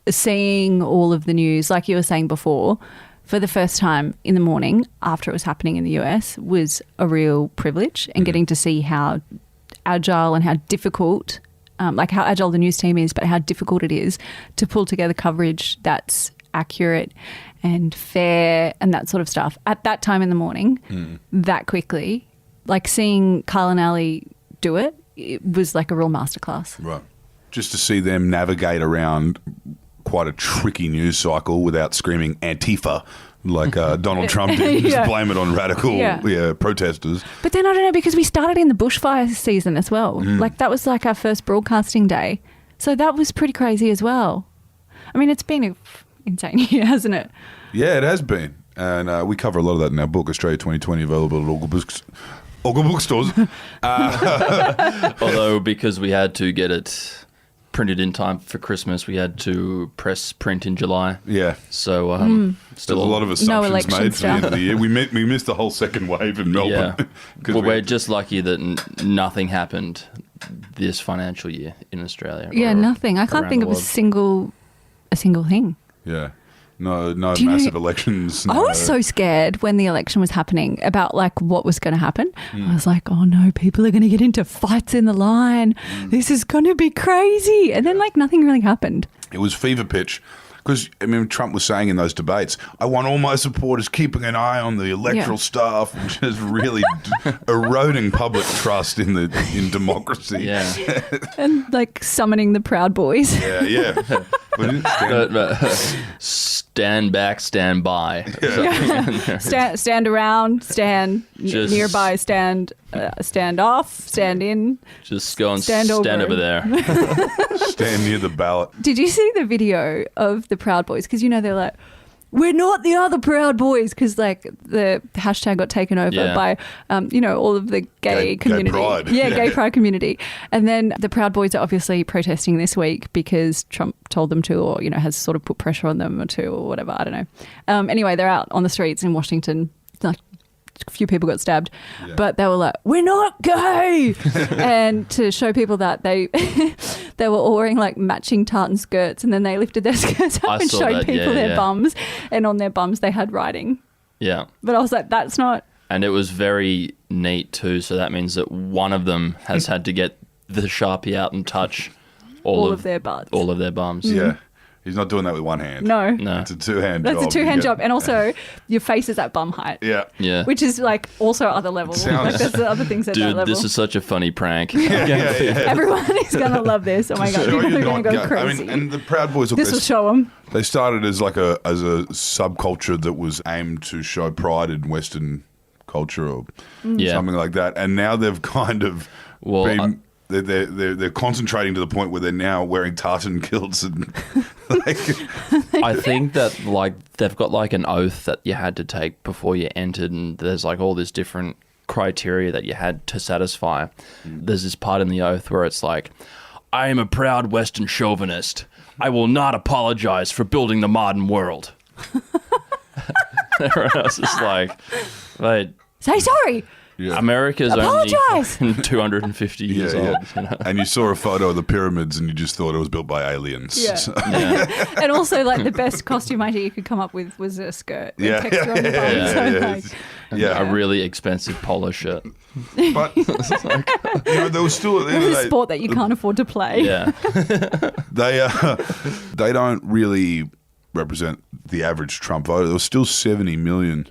[SPEAKER 3] seeing all of the news, like you were saying before, for the first time in the morning after it was happening in the US was a real privilege, and getting to see how agile and how difficult, like how agile the news team is, but how difficult it is to pull together coverage that's accurate and fair and that sort of stuff at that time in the morning, that quickly. Like seeing Carl and Ali do it, it was like a real masterclass.
[SPEAKER 1] Right. Just to see them navigate around quite a tricky news cycle without screaming Antifa like Donald Trump did. Just blame it on radical protesters.
[SPEAKER 3] But then I don't know, because we started in the bushfire season as well. Like that was like our first broadcasting day. So that was pretty crazy as well. I mean, it's been an insane year, hasn't it?
[SPEAKER 1] Yeah, it has been. And we cover a lot of that in our book, Australia 2020, available at all good bookstores.
[SPEAKER 2] Although because we had to get it printed in time for Christmas, we had to print in July.
[SPEAKER 1] Yeah.
[SPEAKER 2] So
[SPEAKER 1] still a lot of assumptions made for the end of the year. We missed the whole second wave in Melbourne.
[SPEAKER 2] Yeah. Well, we're just lucky that nothing happened this financial year in Australia.
[SPEAKER 3] Yeah, nothing. I can't think of a single thing.
[SPEAKER 1] Yeah. No massive elections.
[SPEAKER 3] I was so scared when the election was happening about like what was going to happen. I was like, oh no, people are going to get into fights in the line. This is going to be crazy. And then like nothing really happened.
[SPEAKER 1] It was fever pitch. Because, I mean, Trump was saying in those debates, I want all my supporters keeping an eye on the electoral staff, which is really eroding public trust in democracy.
[SPEAKER 2] Yeah.
[SPEAKER 3] And like summoning the Proud Boys.
[SPEAKER 1] Yeah.
[SPEAKER 2] Stand back, stand by.
[SPEAKER 3] Yeah. Stand around, stand nearby, stand off, stand in.
[SPEAKER 2] Just go and stand over there.
[SPEAKER 1] Stand near the ballot.
[SPEAKER 3] Did you see the video of the Proud Boys? Because, they're like, we're not the other Proud Boys, because like the hashtag got taken over by, all of the gay community.
[SPEAKER 1] Gay pride.
[SPEAKER 3] Gay pride community. And then the Proud Boys are obviously protesting this week because Trump told them to, or, has sort of put pressure on them or whatever. I don't know. Anyway, they're out on the streets in Washington. Like, a few people got stabbed, but they were like, we're not gay. And to show people that they were all wearing like matching tartan skirts, and then they lifted their skirts up and showed people their bums, and on their bums they had writing.
[SPEAKER 2] Yeah.
[SPEAKER 3] But I was like, that's not.
[SPEAKER 2] And it was very neat too, so that means that one of them has had to get the Sharpie out and touch all of their butts. All of their bums.
[SPEAKER 1] Yeah. He's not doing that with one hand.
[SPEAKER 3] No.
[SPEAKER 1] It's a two-hand job.
[SPEAKER 3] That's a two-hand job. And also, your face is at bum height.
[SPEAKER 1] Yeah.
[SPEAKER 2] Yeah.
[SPEAKER 3] Which is like also other level.
[SPEAKER 1] Sounds-
[SPEAKER 3] Like there's the other things at that
[SPEAKER 2] Dude,
[SPEAKER 3] level.
[SPEAKER 2] this is such a funny prank.
[SPEAKER 3] Everyone is going to love this. Oh my God.
[SPEAKER 1] Sure,
[SPEAKER 3] People
[SPEAKER 1] you're
[SPEAKER 3] are going to
[SPEAKER 1] not
[SPEAKER 3] go
[SPEAKER 1] go-
[SPEAKER 3] crazy.
[SPEAKER 1] and the Proud Boys, look,
[SPEAKER 3] This will show them.
[SPEAKER 1] they started as like a subculture that was aimed to show pride in Western culture or
[SPEAKER 2] Yeah.
[SPEAKER 1] something like that, and now they've kind of
[SPEAKER 2] Well,
[SPEAKER 1] been. They're concentrating to the point where they're now wearing tartan kilts and like,
[SPEAKER 2] I think that like they've got like an oath that you had to take before you entered, and there's like all this different criteria that you had to satisfy. There's this part in the oath where it's like, I am a proud Western chauvinist. I will not apologize for building the modern world. Everyone else is like, wait,
[SPEAKER 3] Say sorry.
[SPEAKER 1] yeah.
[SPEAKER 2] America's
[SPEAKER 3] Apologize!
[SPEAKER 2] only 250 years
[SPEAKER 1] Yeah, yeah.
[SPEAKER 2] old. You know?
[SPEAKER 1] And you saw a photo of the pyramids and you just thought it was built by aliens.
[SPEAKER 3] Yeah.
[SPEAKER 1] So-
[SPEAKER 2] Yeah.
[SPEAKER 3] And also, like, the best costume idea you could come up with was a skirt. with
[SPEAKER 1] Yeah,
[SPEAKER 3] texture on the bottom.
[SPEAKER 2] yeah,
[SPEAKER 3] So,
[SPEAKER 1] yeah,
[SPEAKER 3] like,
[SPEAKER 1] yeah.
[SPEAKER 2] A really expensive polo shirt.
[SPEAKER 1] But there was still at the end of
[SPEAKER 3] it's
[SPEAKER 1] the
[SPEAKER 3] a
[SPEAKER 1] day,
[SPEAKER 3] sport that you can't afford to play.
[SPEAKER 2] Yeah.
[SPEAKER 1] they don't really represent the average Trump voter. There was still 71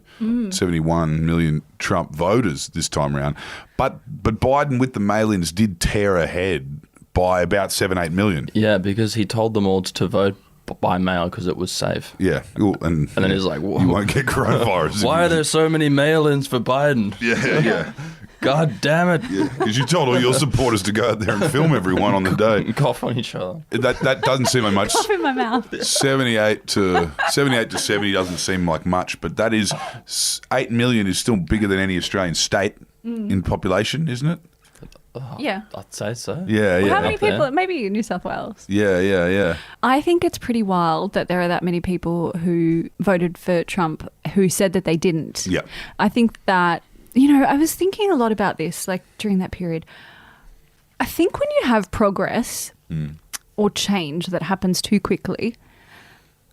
[SPEAKER 1] million Trump voters this time around. But Biden with the mail-ins did tear ahead by about 7-8 million.
[SPEAKER 2] Yeah, because he told them all to vote by mail because it was safe.
[SPEAKER 1] Yeah. Ooh, and
[SPEAKER 2] then he's like, whoa.
[SPEAKER 1] you won't get coronavirus.
[SPEAKER 2] Why are there so many mail-ins for Biden?
[SPEAKER 1] Yeah, yeah.
[SPEAKER 2] God damn it.
[SPEAKER 1] Because you told all your supporters to go out there and film everyone on the day.
[SPEAKER 2] And cough on each other.
[SPEAKER 1] That doesn't seem like much.
[SPEAKER 3] Cough in my mouth.
[SPEAKER 1] 78 to 70 doesn't seem like much, but that is 8 million is still bigger than any Australian state in population, isn't it?
[SPEAKER 3] Yeah.
[SPEAKER 2] I'd say so.
[SPEAKER 1] Yeah,
[SPEAKER 3] Well,
[SPEAKER 1] yeah.
[SPEAKER 3] how many
[SPEAKER 2] Up there.
[SPEAKER 3] people? Maybe New South Wales.
[SPEAKER 1] Yeah.
[SPEAKER 3] I think it's pretty wild that there are that many people who voted for Trump who said that they didn't.
[SPEAKER 1] Yeah.
[SPEAKER 3] I think that, you know, I was thinking a lot about this, like during that period. I think when you have progress or change that happens too quickly,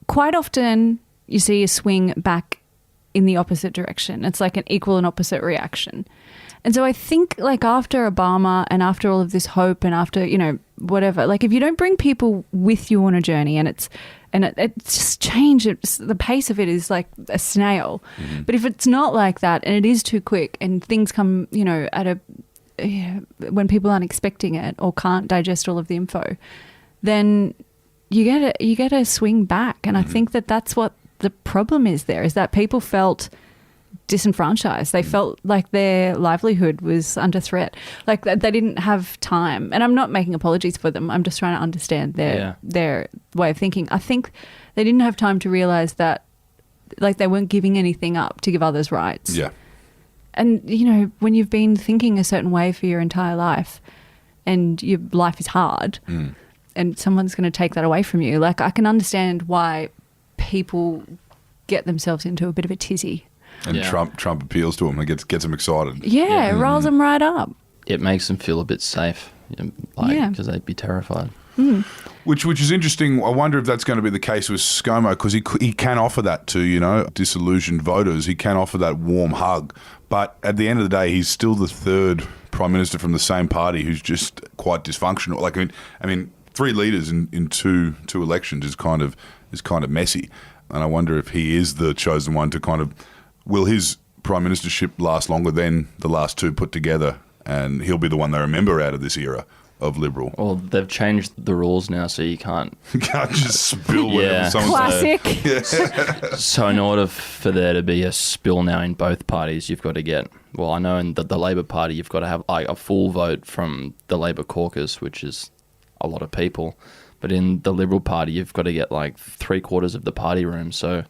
[SPEAKER 3] quite often you see a swing back in the opposite direction. It's like an equal and opposite reaction. And so I think like after Obama and after all of this hope and after, you know, whatever, like if you don't bring people with you on a journey and it's just change, the pace of it is like a snail. But if it's not like that and it is too quick and things come, you know, when people aren't expecting it or can't digest all of the info, then you get a swing back. And I think that that's what the problem is there, is that people felt disenfranchised. They felt like their livelihood was under threat, like they didn't have time. And I'm not making apologies for them. I'm just trying to understand their way of thinking. I think they didn't have time to realize that like they weren't giving anything up to give others rights.
[SPEAKER 1] Yeah.
[SPEAKER 3] And, you know, when you've been thinking a certain way for your entire life and your life is hard and someone's going to take that away from you, like I can understand why people get themselves into a bit of a tizzy.
[SPEAKER 1] And
[SPEAKER 2] Yeah.
[SPEAKER 1] Trump appeals to them and gets them excited.
[SPEAKER 3] Yeah, it rolls them right up.
[SPEAKER 2] It makes them feel a bit safe,
[SPEAKER 3] Yeah.
[SPEAKER 2] because they'd be terrified.
[SPEAKER 1] Which is interesting. I wonder if that's going to be the case with ScoMo, because he can offer that to, you know, disillusioned voters. He can offer that warm hug. But at the end of the day, he's still the third prime minister from the same party who's just quite dysfunctional. Like I mean, 3 leaders in two elections is kind of messy. And I wonder if he is the chosen one to kind of, will his prime ministership last longer than the last 2 put together, and he'll be the one they remember out of this era of Liberal.
[SPEAKER 2] Well, they've changed the rules now, so you can't.
[SPEAKER 1] You can't just spill whatever
[SPEAKER 2] Yeah.
[SPEAKER 1] someone says.
[SPEAKER 3] Classic.
[SPEAKER 2] So in order for there to be a spill now in both parties, you've got to get, well, I know in the Labor Party, you've got to have like a full vote from the Labor caucus, which is a lot of people. But in the Liberal Party, you've got to get like 3/4 of the party room. So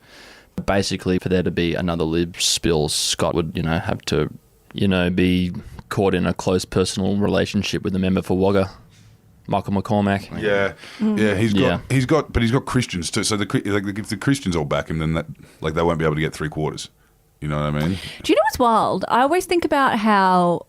[SPEAKER 2] basically, for there to be another Lib spill, Scott would, you know, have to, you know, be caught in a close personal relationship with a member for Wagga, Michael McCormack.
[SPEAKER 1] Yeah, he's got Christians too. So if the Christians all back him, then that they won't be able to get 3/4. You know what I mean?
[SPEAKER 3] Do you know what's wild? I always think about how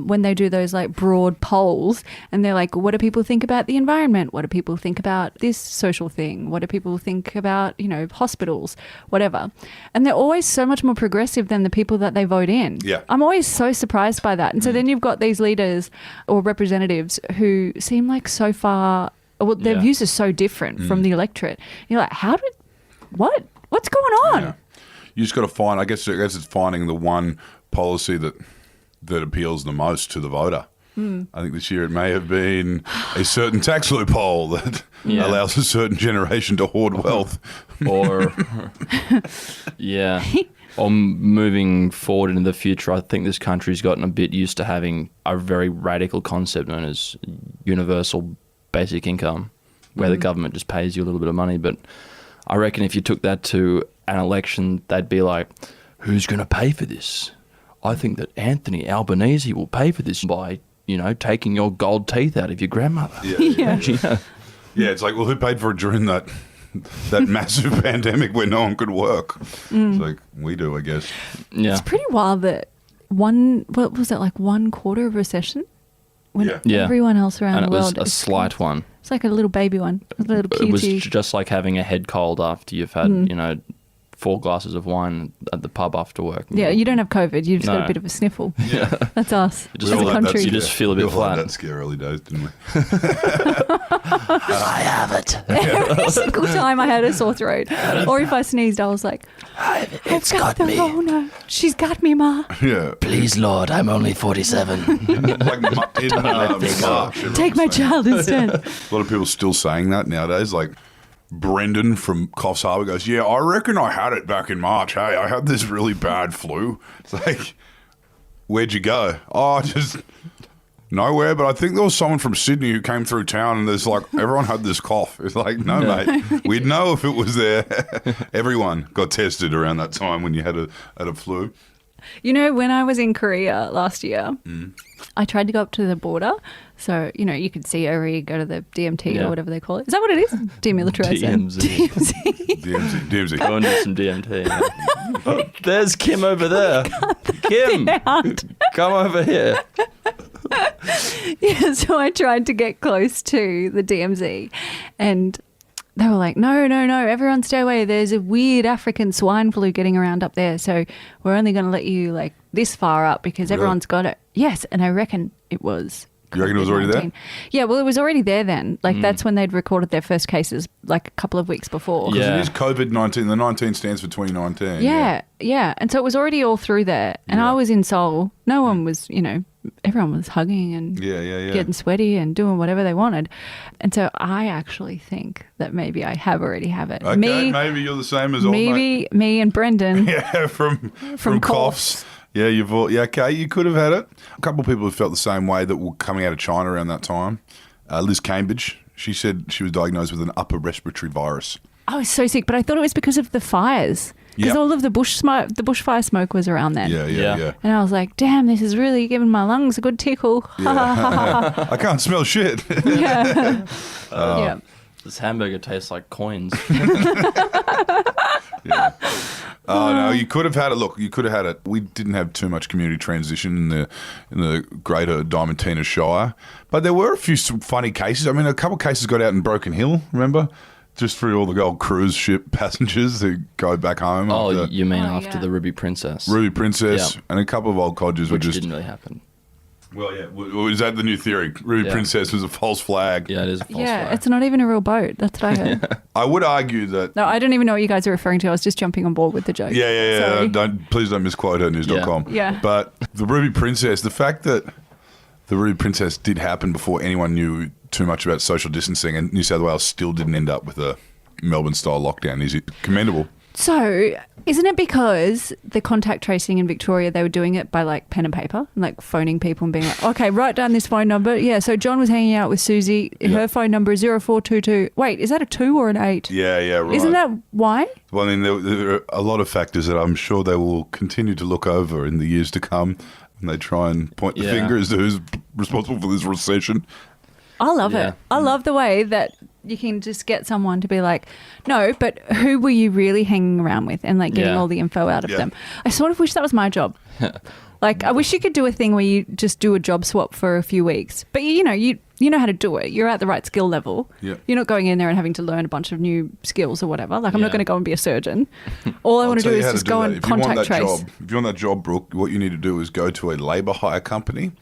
[SPEAKER 3] when they do those like broad polls and they're like, what do people think about the environment? What do people think about this social thing? What do people think about, you know, hospitals, whatever? And they're always so much more progressive than the people that they vote in.
[SPEAKER 1] Yeah.
[SPEAKER 3] I'm always so surprised by that. And so then you've got these leaders or representatives who seem like so far well, their
[SPEAKER 2] Yeah.
[SPEAKER 3] views are so different from the electorate. You're like, what's going on?
[SPEAKER 1] Yeah. You just got to find. I guess it's finding the one policy that appeals the most to the voter. I think this year it may have been a certain tax loophole that allows a certain generation to hoard wealth.
[SPEAKER 2] Or, yeah. Or moving forward into the future, I think this country's gotten a bit used to having a very radical concept known as universal basic income, where the government just pays you a little bit of money. But I reckon if you took that to an election, they'd be like, who's going to pay for this? I think that Anthony Albanese will pay for this by, taking your gold teeth out of your grandmother.
[SPEAKER 1] Yeah, it's like, well, who paid for it during that massive pandemic where no one could work? It's like, we do, I guess.
[SPEAKER 2] Yeah.
[SPEAKER 3] It's pretty wild that one quarter of recession when
[SPEAKER 2] Yeah.
[SPEAKER 3] everyone else around
[SPEAKER 2] And
[SPEAKER 3] the
[SPEAKER 2] it was
[SPEAKER 3] world
[SPEAKER 2] a
[SPEAKER 3] is
[SPEAKER 2] slight one.
[SPEAKER 3] It's like a little baby one, a little
[SPEAKER 2] It was
[SPEAKER 3] cutie.
[SPEAKER 2] just like having a head cold after you've had, 4 glasses of wine at the pub after work.
[SPEAKER 3] Yeah, you don't have COVID. You've just got
[SPEAKER 2] No.
[SPEAKER 3] a bit of a sniffle.
[SPEAKER 1] Yeah.
[SPEAKER 3] That's us
[SPEAKER 2] Just
[SPEAKER 3] as a
[SPEAKER 2] all that-
[SPEAKER 3] country.
[SPEAKER 2] you just feel a bit
[SPEAKER 1] We all had
[SPEAKER 2] flat.
[SPEAKER 1] that scare early days, didn't we?
[SPEAKER 2] I have it.
[SPEAKER 3] Every single time I had a sore throat, or if I sneezed, I was like,
[SPEAKER 2] It's
[SPEAKER 3] "I've got the Rona. She's got me, ma.
[SPEAKER 1] Yeah.
[SPEAKER 2] Please, Lord, I'm only 47.
[SPEAKER 1] Like in March.
[SPEAKER 3] Take my child instead."
[SPEAKER 1] A lot of people still saying that nowadays. Like Brendan from Coffs Harbour goes, "Yeah, I reckon I had it back in March. Hey, I had this really bad flu." It's like, where'd you go? Oh, just nowhere. But I think there was someone from Sydney who came through town, and there's like everyone had this cough. It's like, no, mate, we'd know if it was there. Everyone got tested around that time when you had a flu.
[SPEAKER 3] When I was in Korea last year, I tried to go up to the border. So, you could see over here, go to the DMT
[SPEAKER 2] Yeah.
[SPEAKER 3] or whatever they call it. Is that what it is? Demilitarization.
[SPEAKER 2] DMZ.
[SPEAKER 1] DMZ.
[SPEAKER 2] Go and do some DMT. Oh, there's Kim over there. Kim, come over here.
[SPEAKER 3] Yeah, so I tried to get close to the DMZ and they were like, no, everyone stay away. There's a weird African swine flu getting around up there. So we're only going to let you like this far up because
[SPEAKER 1] Really?
[SPEAKER 3] everyone's got it. Yes. And I reckon it was.
[SPEAKER 1] You reckon it was already there?
[SPEAKER 3] COVID-19. Yeah, well, it was already there then. Like that's when they'd recorded their first cases like a couple of weeks before.
[SPEAKER 2] Yeah.
[SPEAKER 1] It is COVID-19. The 19 stands for 2019.
[SPEAKER 3] Yeah. And so it was already all through there. And
[SPEAKER 1] Yeah.
[SPEAKER 3] I was in Seoul. No one was, everyone was hugging and
[SPEAKER 1] Yeah.
[SPEAKER 3] getting sweaty and doing whatever they wanted. And so I actually think that maybe I already have it.
[SPEAKER 1] Okay, maybe you're the same as old mate.
[SPEAKER 3] Maybe me and Brendan.
[SPEAKER 1] Yeah, from
[SPEAKER 3] From
[SPEAKER 1] coughs. Yeah, okay, you could have had it. A couple of people have felt the same way that were coming out of China around that time. Liz Cambridge, she said she was diagnosed with an upper respiratory virus.
[SPEAKER 3] I was so sick, but I thought it was because of the fires. Because
[SPEAKER 1] Yep.
[SPEAKER 3] all of the bushfire smoke was around then.
[SPEAKER 1] Yeah.
[SPEAKER 3] And I was like, damn, this is really giving my lungs a good tickle.
[SPEAKER 1] I can't smell shit.
[SPEAKER 3] Yeah. Yeah.
[SPEAKER 2] This hamburger tastes like coins.
[SPEAKER 1] Yeah. Oh no, you could have had it. Look, you could have had it. We didn't have too much community transition in the greater Diamantina Shire, but there were a few funny cases. I mean, a couple of cases got out in Broken Hill. Remember, just for all the old cruise ship passengers who go back home.
[SPEAKER 2] Oh,
[SPEAKER 1] after
[SPEAKER 2] you mean
[SPEAKER 3] Oh,
[SPEAKER 2] after
[SPEAKER 3] yeah.
[SPEAKER 2] the Ruby Princess?
[SPEAKER 1] Ruby Princess
[SPEAKER 2] Yeah.
[SPEAKER 1] and a couple of old codgers were
[SPEAKER 2] Which
[SPEAKER 1] just.
[SPEAKER 2] didn't really happen.
[SPEAKER 1] Well, yeah. Is that the new theory? Ruby
[SPEAKER 2] Yeah.
[SPEAKER 1] Princess was a false flag.
[SPEAKER 2] Yeah, it is a false
[SPEAKER 3] Yeah,
[SPEAKER 2] flag.
[SPEAKER 3] it's not even a real boat. That's what I heard.
[SPEAKER 1] I would argue that.
[SPEAKER 3] No, I don't even know what you guys are referring to. I was just jumping on board with the joke.
[SPEAKER 1] Yeah.
[SPEAKER 3] Sorry.
[SPEAKER 1] Please don't misquote her news.com.
[SPEAKER 3] Yeah.
[SPEAKER 1] But the Ruby Princess, the fact that the Ruby Princess did happen before anyone knew too much about social distancing, and New South Wales still didn't end up with a Melbourne-style lockdown is commendable.
[SPEAKER 3] So, isn't it because the contact tracing in Victoria, they were doing it by like pen and paper, and like phoning people and being like, okay, write down this phone number. Yeah, so John was hanging out with Susie. Her phone number is 0422. Wait, is that a 2 or an 8?
[SPEAKER 1] Yeah, right.
[SPEAKER 3] Isn't that why?
[SPEAKER 1] Well, I mean, there are a lot of factors that I'm sure they will continue to look over in the years to come, and they try and point the
[SPEAKER 2] Yeah.
[SPEAKER 1] finger as to who's responsible for this recession.
[SPEAKER 3] I love
[SPEAKER 2] Yeah.
[SPEAKER 3] it. I love the way that you can just get someone to be like, no, but who were you really hanging around with, and like getting
[SPEAKER 2] Yeah.
[SPEAKER 3] all the info out of
[SPEAKER 1] Yeah.
[SPEAKER 3] them. I sort of wish that was my job. Like, I wish you could do a thing where you just do a job swap for a few weeks, but you know how to do it. You're at the right skill level.
[SPEAKER 1] Yeah.
[SPEAKER 3] You're not going in there and having to learn a bunch of new skills or whatever. Like, I'm not
[SPEAKER 2] Yeah.
[SPEAKER 3] going to go and be a surgeon. All I want to
[SPEAKER 1] I'll
[SPEAKER 3] do
[SPEAKER 1] tell you
[SPEAKER 3] is
[SPEAKER 1] how to
[SPEAKER 3] just
[SPEAKER 1] do
[SPEAKER 3] go
[SPEAKER 1] that.
[SPEAKER 3] and
[SPEAKER 1] If you want
[SPEAKER 3] contact
[SPEAKER 1] that
[SPEAKER 3] trace.
[SPEAKER 1] job, if you want that job, Brooke, what you need to do is go to a labour hire company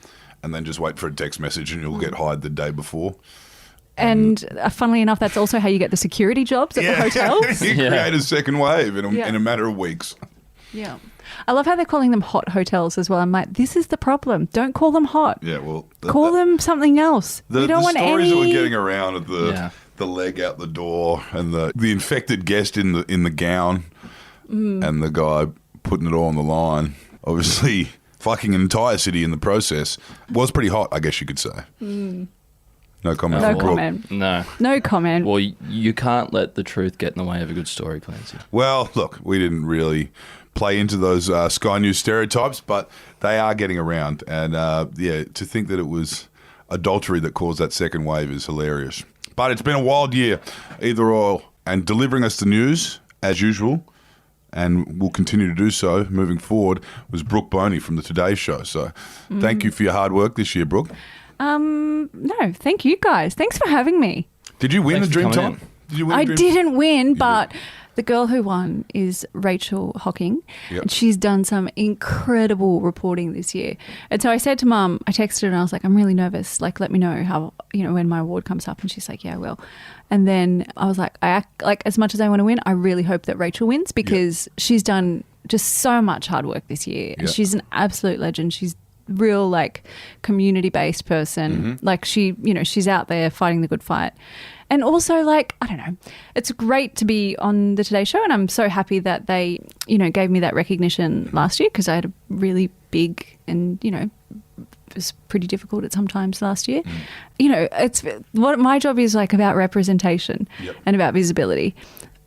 [SPEAKER 1] and then just wait for a text message and you'll get hired the day before.
[SPEAKER 3] And funnily enough, that's also how you get the security jobs at the hotels.
[SPEAKER 1] You create a second wave in
[SPEAKER 3] Yeah.
[SPEAKER 1] a matter of weeks.
[SPEAKER 3] Yeah. I love how they're calling them hot hotels as well. I'm like, this is the problem. Don't call them hot.
[SPEAKER 1] Yeah, well...
[SPEAKER 3] Call them something else. We don't want
[SPEAKER 1] stories
[SPEAKER 3] any...
[SPEAKER 1] that were getting around of the leg out the door and the infected guest in the gown and the guy putting it all on the line, obviously fucking an entire city in the process, was pretty hot, I guess you could say. No comment
[SPEAKER 3] No
[SPEAKER 1] from Brooke.
[SPEAKER 3] comment.
[SPEAKER 2] No.
[SPEAKER 3] No comment.
[SPEAKER 2] Well, you can't let the truth get in the way of a good story, Clancy.
[SPEAKER 1] Well, look, we didn't really play into those Sky News stereotypes, but they are getting around. And, to think that it was adultery that caused that second wave is hilarious. But it's been a wild year, either or. And delivering us the news, as usual, and will continue to do so moving forward, was Brooke Boney from the Today Show. So thank you for your hard work this year, Brooke.
[SPEAKER 3] No, thank you guys. Thanks for having me.
[SPEAKER 1] Did you win
[SPEAKER 2] Thanks
[SPEAKER 1] the
[SPEAKER 2] for
[SPEAKER 1] Dream
[SPEAKER 2] coming
[SPEAKER 1] Time? Did you win
[SPEAKER 3] I
[SPEAKER 1] the Dream
[SPEAKER 3] didn't win, but
[SPEAKER 1] did.
[SPEAKER 3] the girl who won is Rachel Hocking,
[SPEAKER 1] Yep.
[SPEAKER 3] and she's done some incredible reporting this year. And so I said to Mum, I texted her and I was like, I'm really nervous. Like, let me know how, when my award comes up. And she's like, yeah, I will. And then I was like, as much as I want to win, I really hope that Rachel wins because she's done just so much hard work this year. And
[SPEAKER 1] Yep.
[SPEAKER 3] she's an absolute legend. She's real community-based person. Like she's out there fighting the good fight. And also I don't know, it's great to be on the Today Show, and I'm so happy that they, gave me that recognition last year because I had a really big and, it was pretty difficult at some times last year. It's what my job is about representation and about visibility.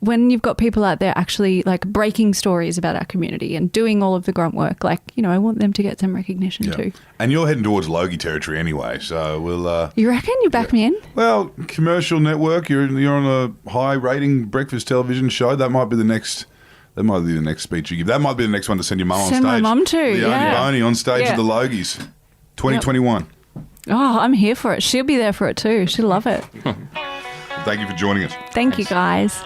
[SPEAKER 3] When you've got people out there actually breaking stories about our community and doing all of the grunt work, I want them to get some recognition too.
[SPEAKER 1] And you're heading towards Logie territory anyway, so we'll...
[SPEAKER 3] You reckon? You back me in?
[SPEAKER 1] Well, commercial network, you're on a high-rating breakfast television show. That might be the next... That might be the next speech you give. That might be the next one to send your mum on stage.
[SPEAKER 3] Send my mum to,
[SPEAKER 1] The only
[SPEAKER 3] yeah.
[SPEAKER 1] Boney on stage
[SPEAKER 3] Yeah.
[SPEAKER 1] at the Logies. 2021.
[SPEAKER 3] Oh, I'm here for it. She'll be there for it too. She'll love it.
[SPEAKER 1] Thank you for joining us.
[SPEAKER 3] Thank you, guys.